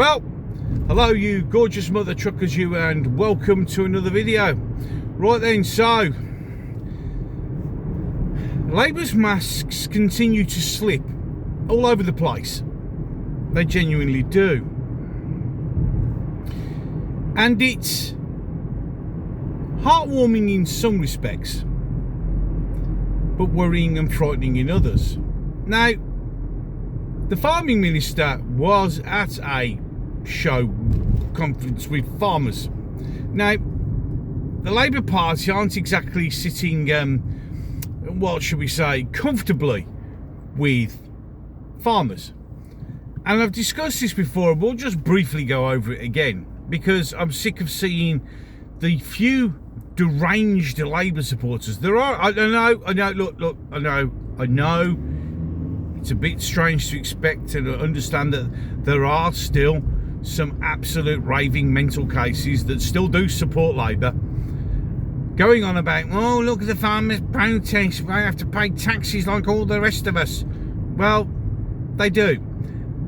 Well, hello you gorgeous mother truckers you, and welcome to another video. Right then, so Labour's masks continue to slip all over the place. They genuinely do. And it's heartwarming in some respects, but worrying and frightening in others. Now, the farming minister was at a show conference with farmers. Now, the Labour Party aren't exactly sitting, what should we say, comfortably with farmers. And I've discussed this before, we'll just briefly go over it again, because I'm sick of seeing the few deranged Labour supporters. There are, I know, look, I know, it's a bit strange to expect and understand that there are still some absolute raving mental cases that still do support Labour, going on about, oh, look at the farmers protest, they have to pay taxes like all the rest of us. Well, they do.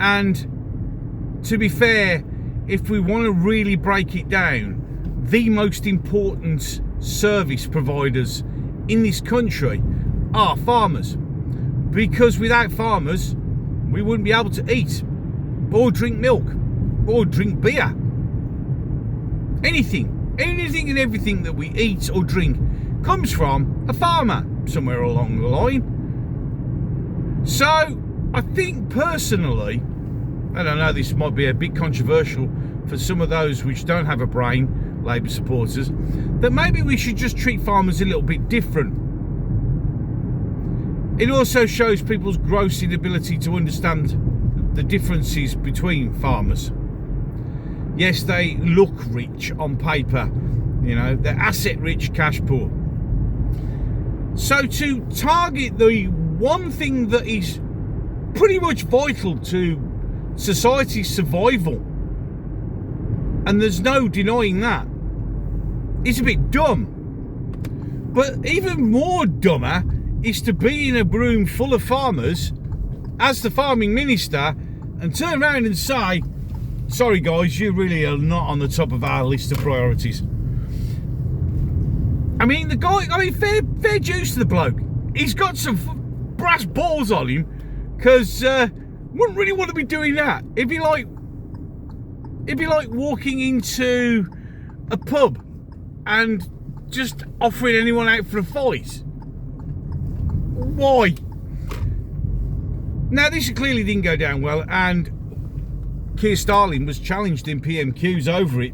And to be fair, if we want to really break it down, the most important service providers in this country are farmers. Because without farmers, we wouldn't be able to eat, or drink milk, or drink beer. Anything and everything that we eat or drink comes from a farmer somewhere along the line. So, I think personally, and I know this might be a bit controversial for some of those which don't have a brain, Labour supporters, that maybe we should just treat farmers a little bit different. It also shows people's gross inability to understand the differences between farmers. Yes, they look rich on paper, you know, they're asset rich, cash poor. So to target the one thing that is pretty much vital to society's survival, and there's no denying that, is a bit dumb. But even more dumber is to be in a room full of farmers as the farming minister and turn around and say, sorry guys, you really are not on the top of our list of priorities. I mean, the guy, fair dues to the bloke. He's got some brass balls on him, because wouldn't really want to be doing that. It'd be like walking into a pub and just offering anyone out for a fight. Why? Now, this clearly didn't go down well, and Keir Starmer was challenged in PMQs over it,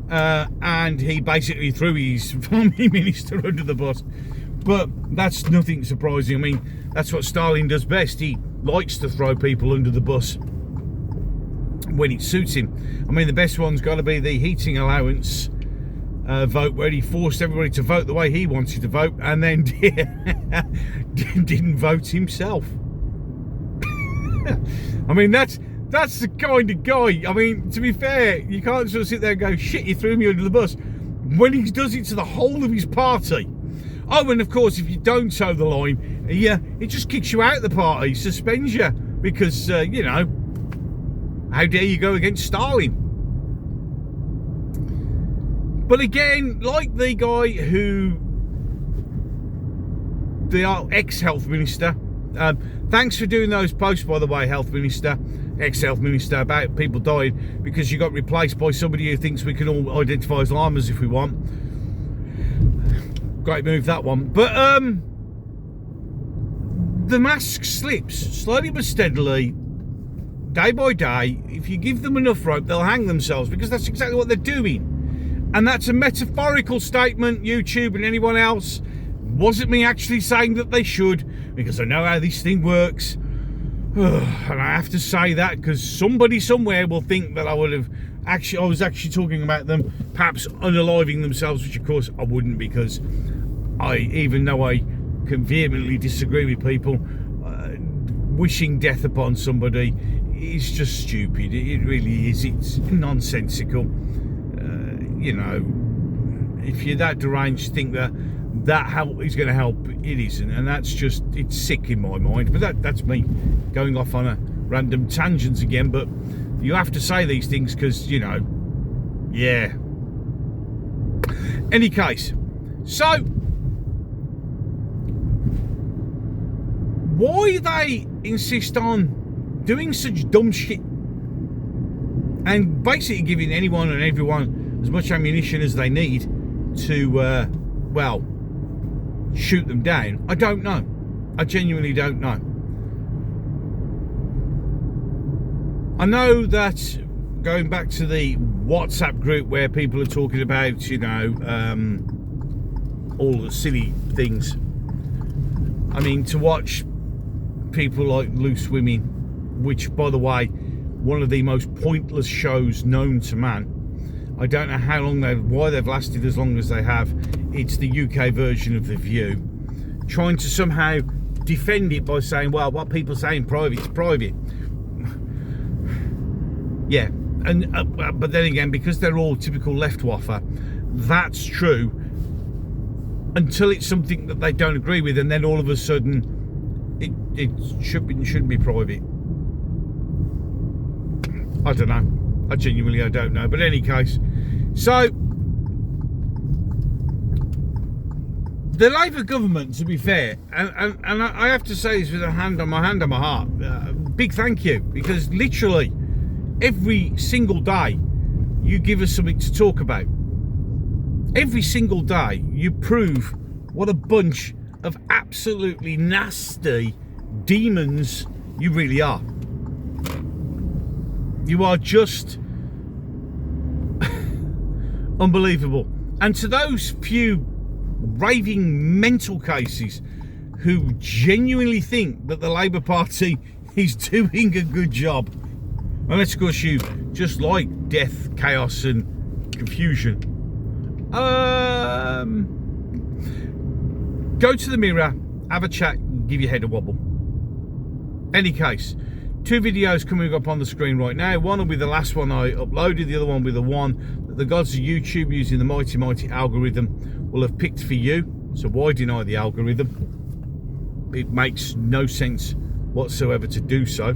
and he basically threw his farming minister under the bus. But that's nothing surprising. I mean, that's what Starmer does best. He likes to throw people under the bus when it suits him. I mean, the best one's got to be the heating allowance vote, where he forced everybody to vote the way he wanted to vote, and then didn't vote himself. I mean, that's the kind of guy. I mean, to be fair, you can't sort of sit there and go, shit, you threw me under the bus, when he does it to the whole of his party. Oh, and of course, if you don't toe the line, it just kicks you out of the party, suspends you, because, you know, how dare you go against Starmer? But again, like the guy the ex-health minister, thanks for doing those posts, by the way, health minister, ex-health minister, about people dying because you got replaced by somebody who thinks we can all identify as llamas if we want. Great move, that one. But the mask slips slowly but steadily, day by day. If you give them enough rope, they'll hang themselves, because that's exactly what they're doing. And that's a metaphorical statement, YouTube and anyone else. Wasn't me actually saying that they should, because I know how this thing works. And I have to say that because somebody somewhere will think that I was actually talking about them perhaps unaliving themselves, which of course I wouldn't, because even though I can vehemently disagree with people, wishing death upon somebody is just stupid. It really is. It's nonsensical. You know, if you're that deranged, think that help is going to help, it isn't, and that's just, it's sick in my mind. But that's me going off on a random tangents again. But you have to say these things because, you know, yeah. Any case, so why they insist on doing such dumb shit and basically giving anyone and everyone as much ammunition as they need to, well, shoot them down, I don't know. I genuinely don't know. I know that going back to the WhatsApp group where people are talking about, you know, all the silly things. I mean, to watch people like Loose Women, which, by the way, one of the most pointless shows known to man. I don't know how long why they've lasted as long as they have. It's the UK version of The View, trying to somehow defend it by saying, well, what people say in private is private. Yeah, and but then again, because they're all typical left waffer, that's true until it's something that they don't agree with, and then all of a sudden it shouldn't be private. I don't know. I don't know. But in any case, so the Labour government, to be fair, and I have to say this with a hand on my heart, big thank you, because literally every single day you give us something to talk about. Every single day you prove what a bunch of absolutely nasty demons you really are. You are just unbelievable. And to those few raving mental cases who genuinely think that the Labour Party is doing a good job, unless of course you just like death, chaos and confusion, go to the mirror, have a chat, give your head a wobble. Any case, 2 videos coming up on the screen right now. One will be the last one I uploaded, the other one will be the one that the gods of YouTube, using the mighty algorithm, will have picked for you. So why deny the algorithm? It makes no sense whatsoever to do so.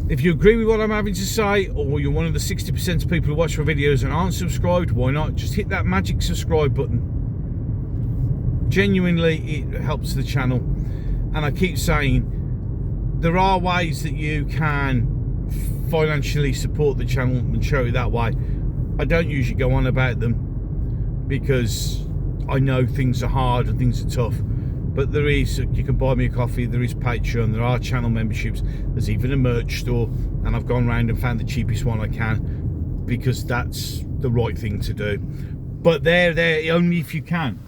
If you agree with what I'm having to say, or you're one of the 60% of people who watch my videos and aren't subscribed, why not just hit that magic subscribe button? Genuinely, it helps the channel. And I keep saying, there are ways that you can financially support the channel and show it that way. I don't usually go on about them because I know things are hard and things are tough. But there is, you can buy me a coffee, there is Patreon, there are channel memberships, there's even a merch store, and I've gone around and found the cheapest one I can because that's the right thing to do. But they're there only if you can.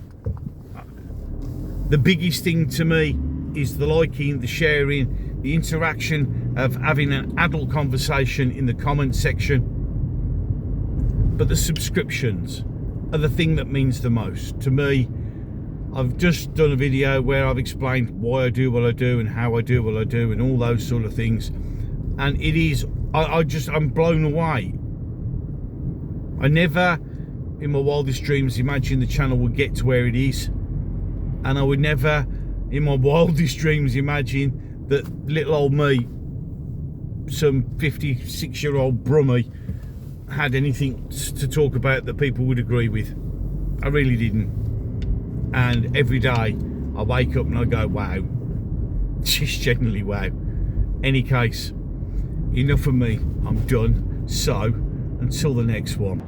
The biggest thing to me is the liking, the sharing, the interaction of having an adult conversation in the comment section. But the subscriptions are the thing that means the most to me. I've just done a video where I've explained why I do what I do and how I do what I do and all those sort of things, and it is, I'm blown away. I never in my wildest dreams imagined the channel would get to where it is, and I would never in my wildest dreams imagine that little old me, some 56-year-old brummie, had anything to talk about that people would agree with. I really didn't. And every day I wake up and I go, wow. Just genuinely wow. Any case, enough of me. I'm done. So, until the next one.